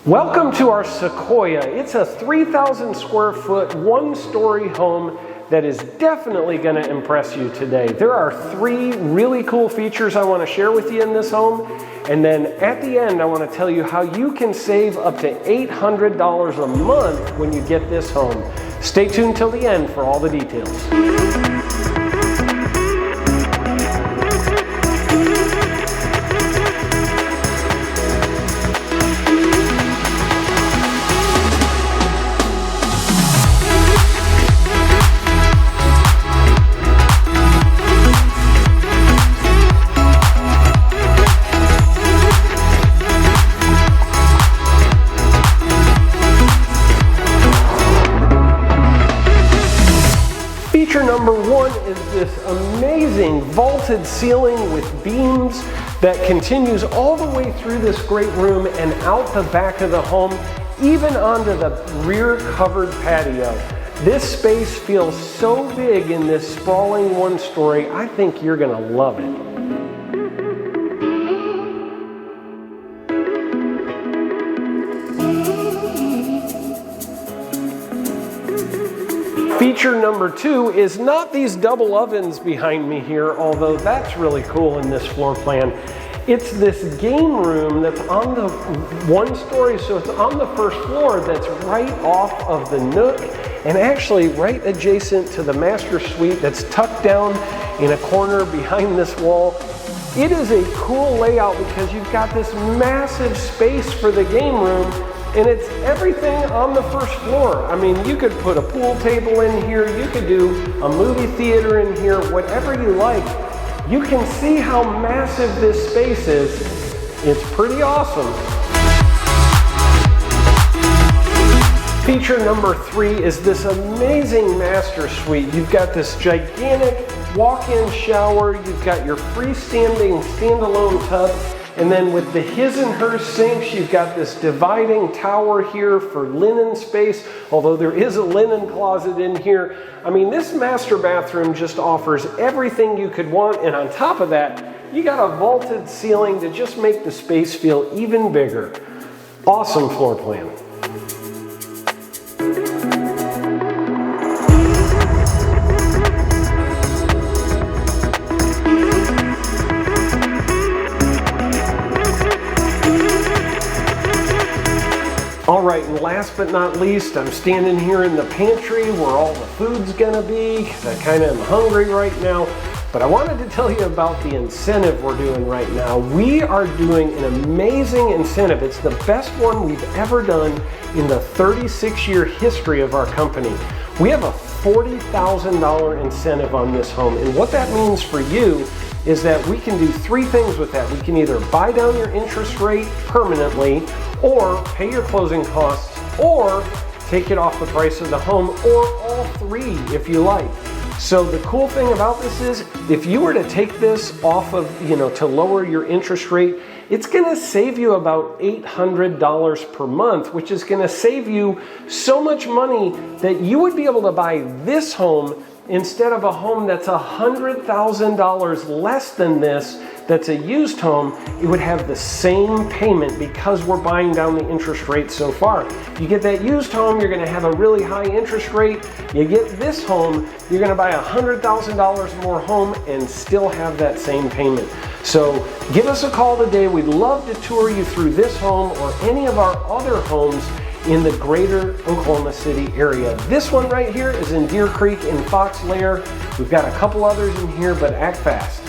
Welcome to our Sequoia. It's a 3,000 square foot, one-story home that is definitely going to impress you today. There are three really cool features I want to share with you in this home. And then at the end, I want to tell you how you can save up to $800 a month when you get this home. Stay tuned till the end for all the details. Feature number one is this amazing vaulted ceiling with beams that continues all the way through this great room and out the back of the home, even onto the rear covered patio. This space feels so big in this sprawling one story. I think you're gonna love it. Feature number two is not these double ovens behind me here, although that's really cool in this floor plan. It's this game room that's on the one story, so it's on the first floor, that's right off of the nook and actually right adjacent to the master suite that's tucked down in a corner behind this wall. It is a cool layout because you've got this massive space for the game room, and it's everything on the first floor. I mean, you could put a pool table in here, you could do a movie theater in here, whatever you like. You can see how massive this space is. It's pretty awesome. Feature number three is this amazing master suite. You've got this gigantic walk-in shower, you've got your freestanding standalone tub, and then with the his and her sinks, you've got this dividing tower here for linen space, although there is a linen closet in here. I mean, this master bathroom just offers everything you could want, and on top of that, you got a vaulted ceiling to just make the space feel even bigger. Awesome floor plan. All right, and last but not least, I'm standing here in the pantry where all the food's gonna be, because I kind of am hungry right now. But I wanted to tell you about the incentive we're doing right now. We are doing an amazing incentive. It's the best one we've ever done in the 36-year history of our company. We have a $40,000 incentive on this home, and what that means for you is that we can do three things with that. We can either buy down your interest rate permanently, or pay your closing costs, or take it off the price of the home, or all three if you like. So the cool thing about this is, if you were to take this off of, to lower your interest rate, it's gonna save you about $800 per month, which is gonna save you so much money that you would be able to buy this home instead of a home that's $100,000 less than this, that's a used home. It would have the same payment because we're buying down the interest rate so far. You get that used home, you're gonna have a really high interest rate. You get this home, you're gonna buy a $100,000 more home and still have that same payment. So give us a call today. We'd love to tour you through this home or any of our other homes in the greater Oklahoma City area. This one right here is in Deer Creek in Fox Lair. We've got a couple others in here, but act fast.